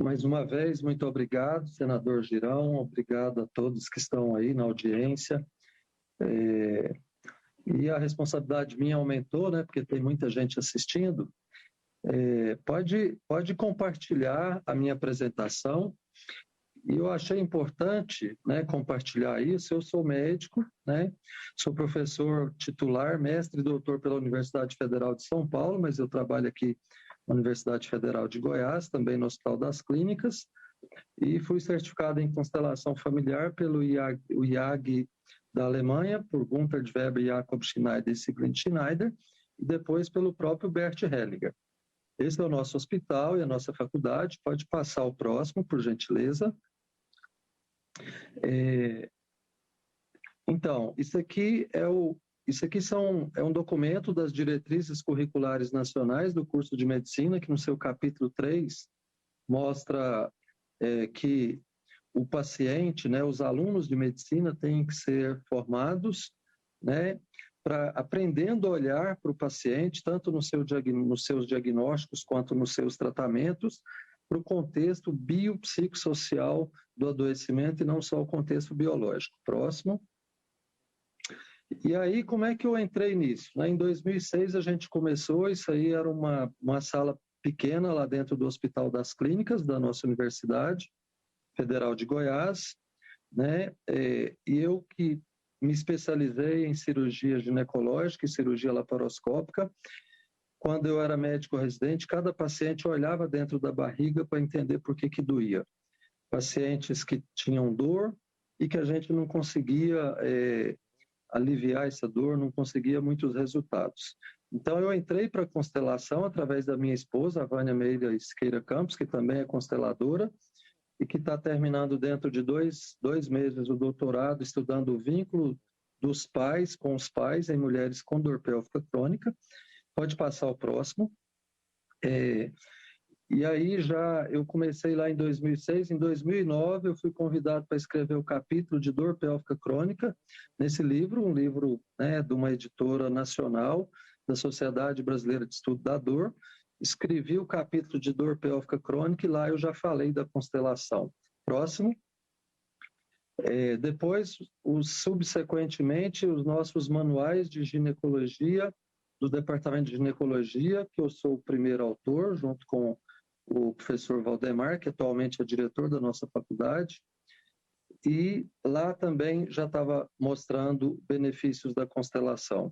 Mais uma vez, muito obrigado, senador Girão, obrigado a todos que estão aí na audiência. E a responsabilidade minha aumentou, né, porque tem muita gente assistindo. Pode compartilhar a minha apresentação. E eu achei importante, né, compartilhar isso. Eu sou médico, né, sou professor titular, mestre e doutor pela Universidade Federal de São Paulo, mas eu trabalho aqui na Universidade Federal de Goiás, também no Hospital das Clínicas, e fui certificado em constelação familiar pelo IAG da Alemanha, por Gunther Weber, Jakob Schneider e Sigrid Schneider, e depois pelo próprio Bert Hellinger. Esse é o nosso hospital e a nossa faculdade. Pode passar o próximo, por gentileza. Então, isso aqui é um documento das diretrizes curriculares nacionais do curso de medicina, que no seu capítulo 3 mostra que o paciente, né, os alunos de medicina têm que ser formados, né, aprendendo a olhar para o paciente, tanto nos seus diagnósticos quanto nos seus tratamentos, para o contexto biopsicossocial do adoecimento e não só o contexto biológico. Próximo. E aí, como é que eu entrei nisso? Em 2006 a gente começou, isso aí era uma sala pequena lá dentro do Hospital das Clínicas da nossa Universidade Federal de Goiás, né? E eu que me especializei em cirurgia ginecológica e cirurgia laparoscópica. Quando eu era médico residente, cada paciente olhava dentro da barriga para entender por que doía. Pacientes que tinham dor e que a gente não conseguia aliviar essa dor, não conseguia muitos resultados. Então, eu entrei para a constelação através da minha esposa, a Vânia Meira Siqueira Campos, que também é consteladora, e que está terminando dentro de dois meses o doutorado, estudando o vínculo dos pais com os pais em mulheres com dor pélvica crônica. Pode passar o próximo. E aí eu comecei lá em 2006, em 2009 eu fui convidado para escrever o capítulo de dor pélvica crônica nesse livro, um livro, né, de uma editora nacional da Sociedade Brasileira de Estudo da Dor. Escrevi o capítulo de dor pélvica crônica e lá eu já falei da constelação. Próximo. Depois, subsequentemente, os nossos manuais de ginecologia, do Departamento de Ginecologia, que eu sou o primeiro autor, junto com o professor Valdemar, que atualmente é diretor da nossa faculdade, e lá também já estava mostrando benefícios da constelação.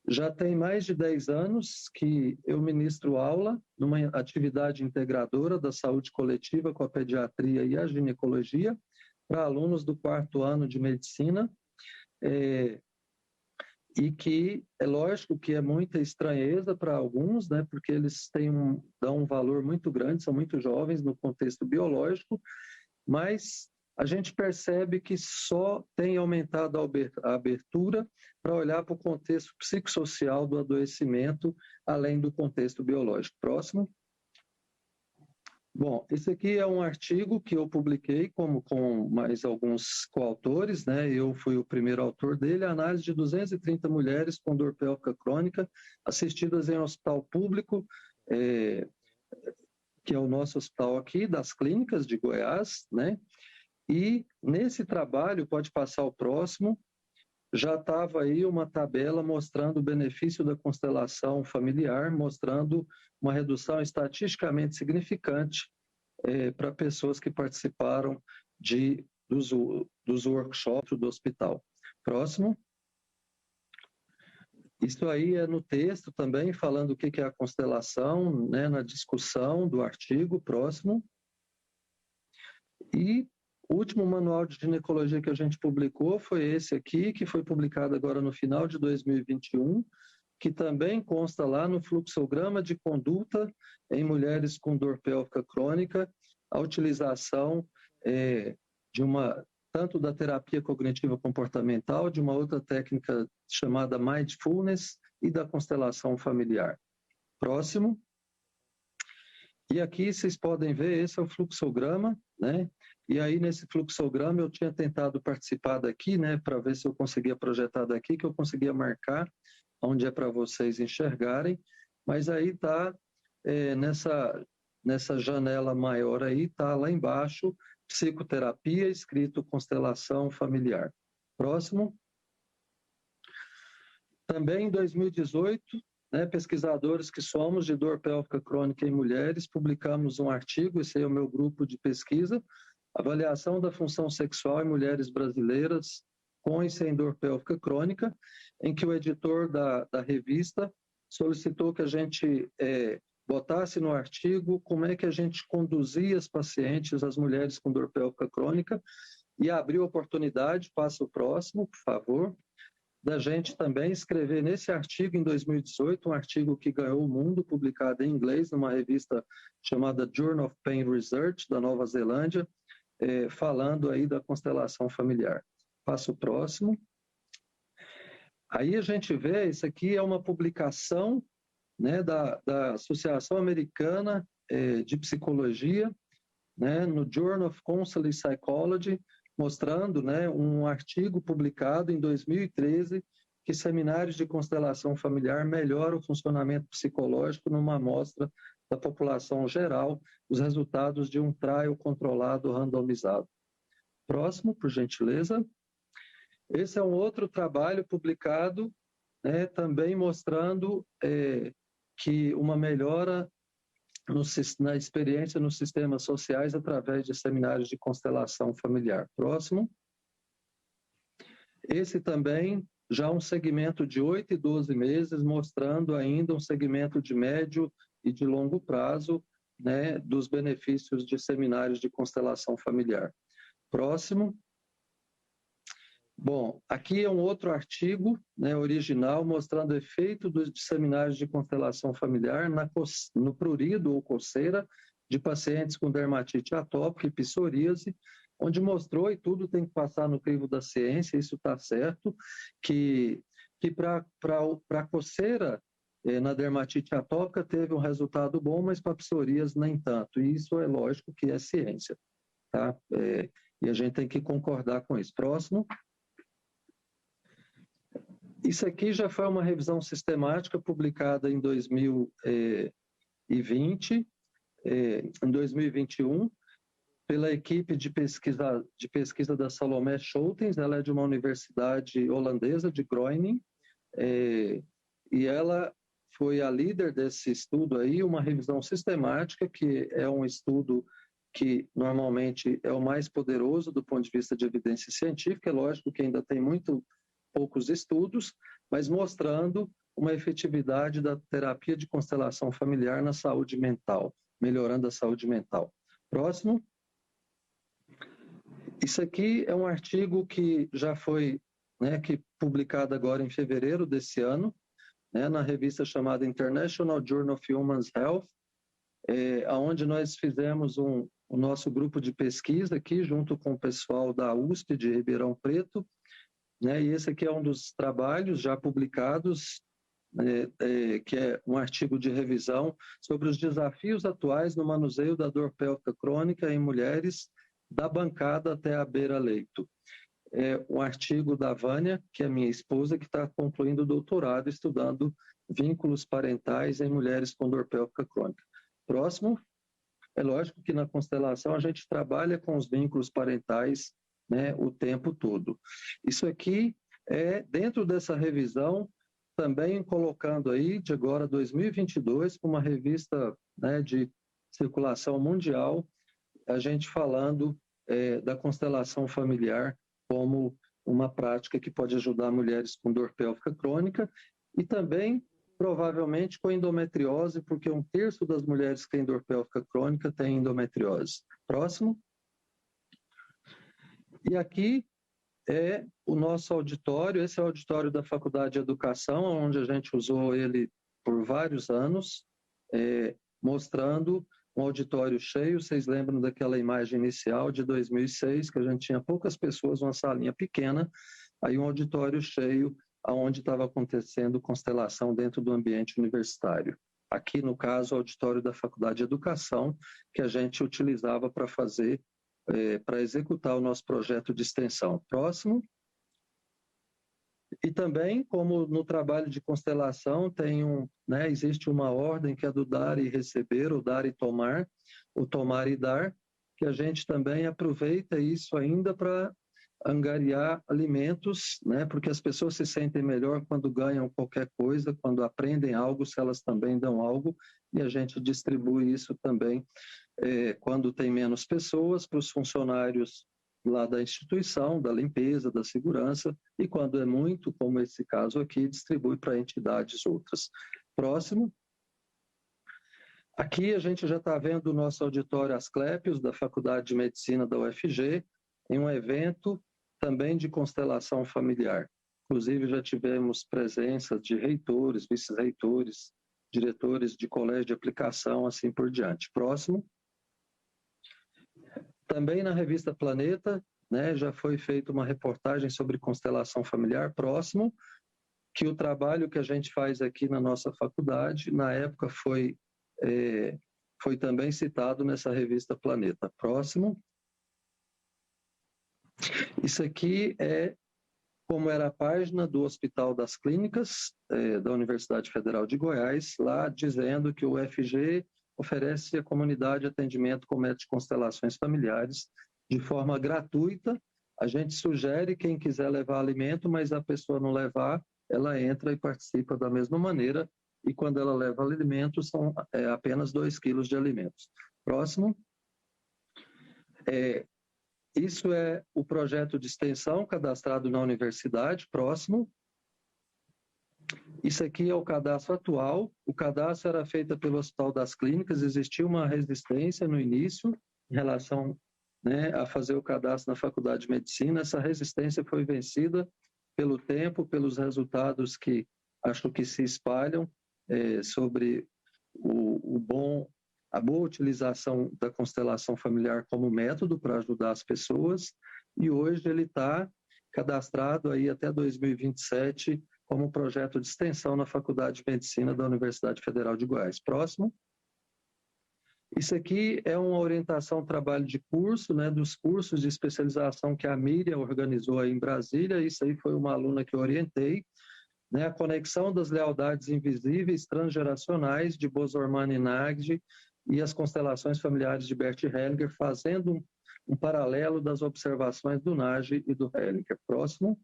Já tem mais de 10 anos que eu ministro aula numa atividade integradora da saúde coletiva com a pediatria e a ginecologia para alunos do 4º ano de medicina, e que é lógico que é muita estranheza para alguns, né, porque eles dão um valor muito grande, são muito jovens no contexto biológico, mas a gente percebe que só tem aumentado a abertura para olhar para o contexto psicossocial do adoecimento, além do contexto biológico. Próximo. Bom, esse aqui é um artigo que eu publiquei com mais alguns coautores, né? Eu fui o primeiro autor dele, a análise de 230 mulheres com dor pélvica crônica assistidas em um hospital público, que é o nosso hospital aqui, das Clínicas de Goiás, né? E nesse trabalho, pode passar o próximo, já estava aí uma tabela mostrando o benefício da constelação familiar, mostrando uma redução estatisticamente significante para pessoas que participaram dos workshops do hospital. Próximo. Isso aí é no texto também, falando o que é a constelação, né, na discussão do artigo. Próximo. E o último manual de ginecologia que a gente publicou foi esse aqui, que foi publicado agora no final de 2021, que também consta lá no fluxograma de conduta em mulheres com dor pélvica crônica, a utilização tanto da terapia cognitiva comportamental, de uma outra técnica chamada mindfulness e da constelação familiar. Próximo. E aqui vocês podem ver, esse é o fluxograma, né? E aí nesse fluxograma eu tinha tentado participar daqui, né, para ver se eu conseguia projetar daqui, que eu conseguia marcar onde é para vocês enxergarem, mas aí está nessa janela maior aí, está lá embaixo, psicoterapia, escrito constelação familiar. Próximo. Também em 2018, né, pesquisadores que somos de dor pélvica crônica em mulheres, publicamos um artigo, esse é o meu grupo de pesquisa, avaliação da função sexual em mulheres brasileiras com e sem dor pélvica crônica, em que o editor da revista solicitou que a gente botasse no artigo como é que a gente conduzia as pacientes, as mulheres com dor pélvica crônica, e abriu oportunidade, passa o próximo, por favor, da gente também escrever nesse artigo em 2018, um artigo que ganhou o mundo, publicado em inglês, numa revista chamada Journal of Pain Research, da Nova Zelândia, falando aí da constelação familiar. Passo o próximo. Aí a gente vê, isso aqui é uma publicação, né, da Associação Americana de Psicologia, né, no Journal of Counseling Psychology, mostrando, né, um artigo publicado em 2013 que seminários de constelação familiar melhoram o funcionamento psicológico numa amostra da população geral, os resultados de um trial controlado randomizado. Próximo, por gentileza. Esse é um outro trabalho publicado, né, também mostrando que uma melhora na experiência nos sistemas sociais através de seminários de constelação familiar. Próximo. Esse também, já um segmento de 8 e 12 meses, mostrando ainda um segmento de médio e de longo prazo, né, dos benefícios de seminários de constelação familiar. Próximo. Bom, aqui é um outro artigo, né, original, mostrando o efeito dos seminários de constelação familiar no prurido ou coceira de pacientes com dermatite atópica e psoríase, onde mostrou, e tudo tem que passar no crivo da ciência, isso está certo, que para a coceira na dermatite atópica teve um resultado bom, mas para a psoríase nem tanto, e isso é lógico que é ciência, tá? E a gente tem que concordar com isso. Próximo. Isso aqui já foi uma revisão sistemática publicada em 2020, em 2021, pela equipe de pesquisa da Salomé Schultens. Ela é de uma universidade holandesa, de Groningen, e ela foi a líder desse estudo aí, uma revisão sistemática, que é um estudo que normalmente é o mais poderoso do ponto de vista de evidência científica. É lógico que ainda tem poucos estudos, mas mostrando uma efetividade da terapia de constelação familiar na saúde mental, melhorando a saúde mental. Próximo. Isso aqui é um artigo que já foi, né, publicado agora em fevereiro desse ano, né, na revista chamada International Journal of Human Health, onde nós fizemos o nosso grupo de pesquisa aqui, junto com o pessoal da USP de Ribeirão Preto, né, e esse aqui é um dos trabalhos já publicados, que é um artigo de revisão sobre os desafios atuais no manuseio da dor pélvica crônica em mulheres, da bancada até a beira-leito. É um artigo da Vânia, que é minha esposa, que está concluindo o doutorado estudando vínculos parentais em mulheres com dor pélvica crônica. Próximo. É lógico que na constelação a gente trabalha com os vínculos parentais, né, o tempo todo. Isso aqui é dentro dessa revisão, também colocando aí, de agora 2022, uma revista, né, de circulação mundial, a gente falando da constelação familiar como uma prática que pode ajudar mulheres com dor pélvica crônica e também, provavelmente, com endometriose, porque 1/3 das mulheres que têm dor pélvica crônica têm endometriose. Próximo. E aqui é o nosso auditório, esse é o auditório da Faculdade de Educação, onde a gente usou ele por vários anos, mostrando um auditório cheio. Vocês lembram daquela imagem inicial de 2006, que a gente tinha poucas pessoas, uma salinha pequena, aí um auditório cheio, onde estava acontecendo constelação dentro do ambiente universitário. Aqui, no caso, o auditório da Faculdade de Educação, que a gente utilizava para fazer, para executar o nosso projeto de extensão. Próximo. E também, como no trabalho de constelação, existe uma ordem que é do dar e receber, o dar e tomar, o tomar e dar, que a gente também aproveita isso ainda para angariar alimentos, né? Porque as pessoas se sentem melhor quando ganham qualquer coisa, quando aprendem algo, se elas também dão algo, e a gente distribui isso também quando tem menos pessoas, para os funcionários lá da instituição, da limpeza, da segurança, e quando é muito, como esse caso aqui, distribui para entidades outras. Próximo. Aqui a gente já está vendo o nosso auditório Asclepios, da Faculdade de Medicina da UFG, em um evento também de constelação familiar. Inclusive já tivemos presença de reitores, vice-reitores, diretores de colégio de aplicação, assim por diante. Próximo. Também na revista Planeta, né, já foi feita uma reportagem sobre constelação familiar. Próximo, que o trabalho que a gente faz aqui na nossa faculdade, na época foi também citado nessa revista Planeta. Próximo. Isso aqui é como era a página do Hospital das Clínicas da Universidade Federal de Goiás, lá dizendo que o UFG oferece à comunidade atendimento com método de constelações familiares de forma gratuita. A gente sugere quem quiser levar alimento, mas a pessoa não levar, ela entra e participa da mesma maneira, e quando ela leva alimento, são apenas 2 quilos de alimentos. Próximo. Isso é o projeto de extensão cadastrado na universidade. Próximo. Isso aqui é o cadastro atual. O cadastro era feito pelo Hospital das Clínicas, existia uma resistência no início em relação, né, a fazer o cadastro na Faculdade de Medicina. Essa resistência foi vencida pelo tempo, pelos resultados que acho que se espalham sobre a boa utilização da constelação familiar como método para ajudar as pessoas, e hoje ele está cadastrado aí até 2027 como projeto de extensão na Faculdade de Medicina da Universidade Federal de Goiás. Próximo. Isso aqui é uma orientação, trabalho de curso, né, dos cursos de especialização que a Miriam organizou aí em Brasília. Isso aí foi uma aluna que eu orientei, né, a conexão das lealdades invisíveis transgeracionais de Bosorman e Nagy e as constelações familiares de Bert Hellinger, fazendo um paralelo das observações do Nagy e do Hellinger. Próximo.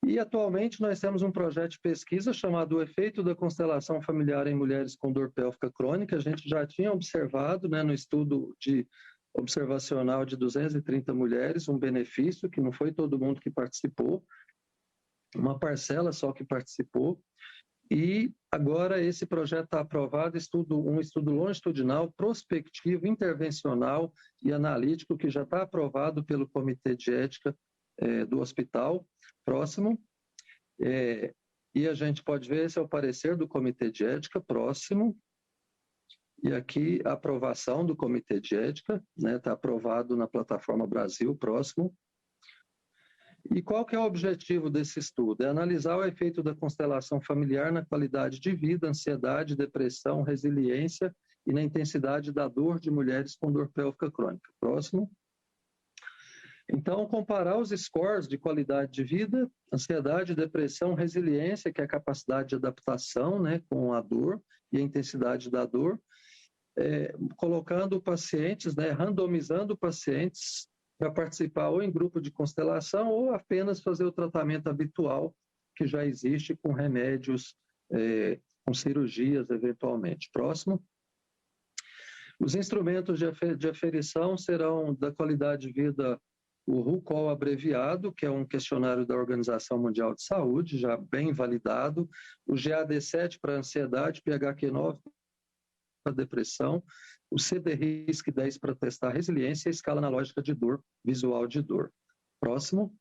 E atualmente nós temos um projeto de pesquisa chamado O Efeito da Constelação Familiar em Mulheres com Dor Pélvica Crônica. A gente já tinha observado, né, no estudo observacional de 230 mulheres, um benefício, que não foi todo mundo que participou, uma parcela só que participou. E agora esse projeto está aprovado, um estudo longitudinal, prospectivo, intervencional e analítico, que já está aprovado pelo Comitê de Ética do hospital. Próximo. E a gente pode ver, esse é o parecer do Comitê de Ética. Próximo. E aqui a aprovação do Comitê de Ética, né, está aprovado na plataforma Brasil. Próximo. E qual que é o objetivo desse estudo? É analisar o efeito da constelação familiar na qualidade de vida, ansiedade, depressão, resiliência e na intensidade da dor de mulheres com dor pélvica crônica. Próximo. Então, comparar os scores de qualidade de vida, ansiedade, depressão, resiliência, que é a capacidade de adaptação, né, com a dor e a intensidade da dor, colocando pacientes, né, randomizando pacientes para participar ou em grupo de constelação ou apenas fazer o tratamento habitual que já existe com remédios, com cirurgias eventualmente. Próximo. Os instrumentos de aferição serão da qualidade de vida, o RUCOL abreviado, que é um questionário da Organização Mundial de Saúde, já bem validado, o GAD-7 para ansiedade, PHQ-9 para depressão, o CDRISC-10 para testar resiliência e a escala analógica de dor, visual de dor. Próximo.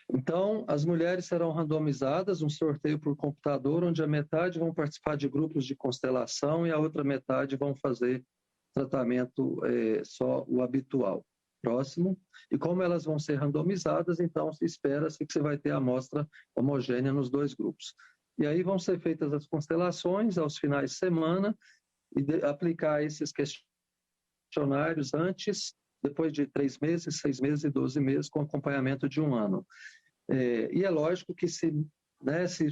Então, as mulheres serão randomizadas, um sorteio por computador, onde a metade vão participar de grupos de constelação e a outra metade vão fazer tratamento só o habitual. Próximo. E como elas vão ser randomizadas, então espera-se que você vai ter a amostra homogênea nos 2 grupos. E aí vão ser feitas as constelações aos finais de semana e aplicar esses questionários antes depois de 3 meses, 6 meses e 12 meses, com acompanhamento de 1 ano. E é lógico que se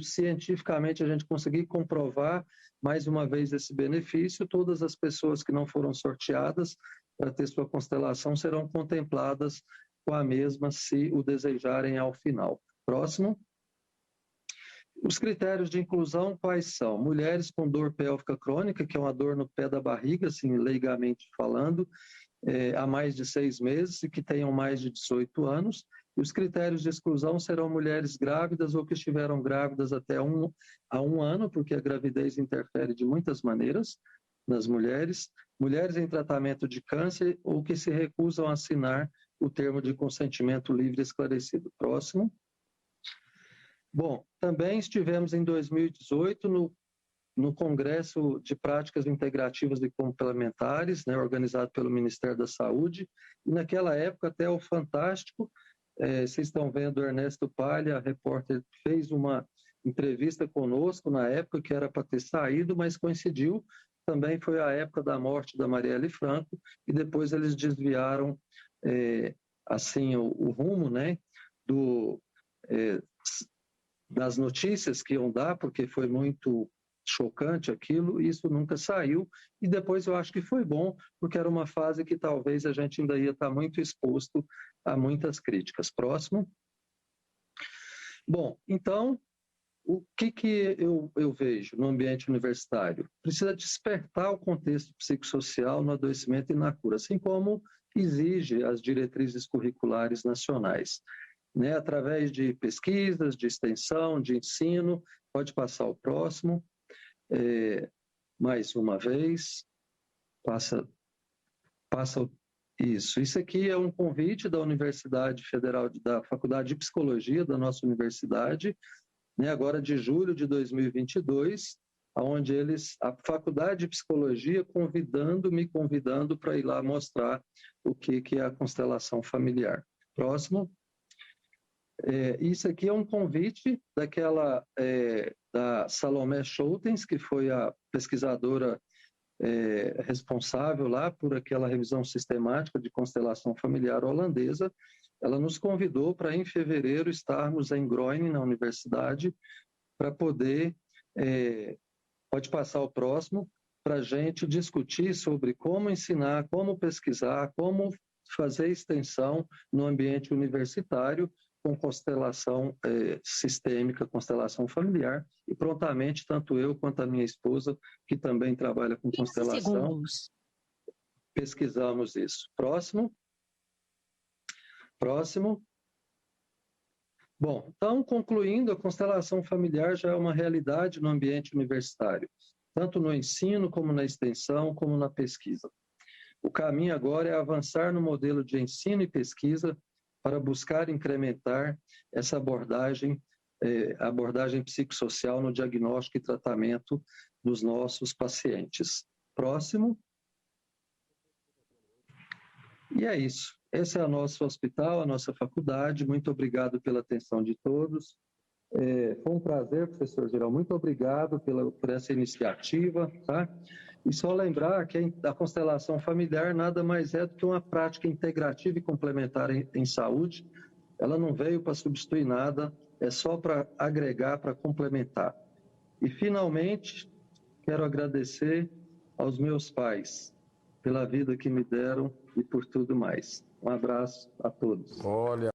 cientificamente a gente conseguir comprovar mais uma vez esse benefício, todas as pessoas que não foram sorteadas para ter sua constelação serão contempladas com a mesma, se o desejarem ao final. Próximo. Os critérios de inclusão quais são? Mulheres com dor pélvica crônica, que é uma dor no pé da barriga, assim, leigamente falando, há mais de 6 meses e que tenham mais de 18 anos. E os critérios de exclusão serão mulheres grávidas ou que estiveram grávidas até há 1 ano, porque a gravidez interfere de muitas maneiras nas mulheres, mulheres em tratamento de câncer ou que se recusam a assinar o termo de consentimento livre e esclarecido. Próximo. Bom, também estivemos em 2018 no Congresso de Práticas Integrativas e Complementares, né, organizado pelo Ministério da Saúde, e naquela época até o Fantástico, vocês estão vendo o Ernesto Palha, repórter, fez uma entrevista conosco na época que era para ter saído, mas coincidiu, também foi a época da morte da Marielle Franco, e depois eles desviaram assim o rumo, né, das notícias que iam dar, porque foi muito chocante aquilo, e isso nunca saiu, e depois eu acho que foi bom, porque era uma fase que talvez a gente ainda ia estar muito exposto a muitas críticas. Próximo. Bom, então, o que eu vejo no ambiente universitário? Precisa despertar o contexto psicossocial no adoecimento e na cura, assim como exige as diretrizes curriculares nacionais, né, através de pesquisas, de extensão, de ensino. Pode passar o próximo. Mais uma vez. Passa isso. Isso aqui é um convite da Universidade Federal, da Faculdade de Psicologia da nossa universidade, né, agora de julho de 2022, onde a Faculdade de Psicologia me convidando para ir lá mostrar o que é a constelação familiar. Próximo. Isso aqui é um convite da Salomé Schoutens, que foi a pesquisadora responsável lá por aquela revisão sistemática de constelação familiar holandesa. Ela nos convidou para, em fevereiro, estarmos em Groningen, na universidade, para poder, pode passar o próximo, para a gente discutir sobre como ensinar, como pesquisar, como fazer extensão no ambiente universitário, com constelação sistêmica, constelação familiar, e prontamente, tanto eu quanto a minha esposa, que também trabalha com constelação, pesquisamos isso. Próximo. Bom, então, concluindo, a constelação familiar já é uma realidade no ambiente universitário, tanto no ensino, como na extensão, como na pesquisa. O caminho agora é avançar no modelo de ensino e pesquisa para buscar incrementar essa abordagem psicossocial no diagnóstico e tratamento dos nossos pacientes. Próximo. E é isso. Esse é o nosso hospital, a nossa faculdade. Muito obrigado pela atenção de todos. Foi um prazer, professor Geral. Muito obrigado por essa iniciativa, tá? E só lembrar que a constelação familiar nada mais é do que uma prática integrativa e complementar em saúde. Ela não veio para substituir nada, é só para agregar, para complementar. E, finalmente, quero agradecer aos meus pais pela vida que me deram e por tudo mais. Um abraço a todos. Olha,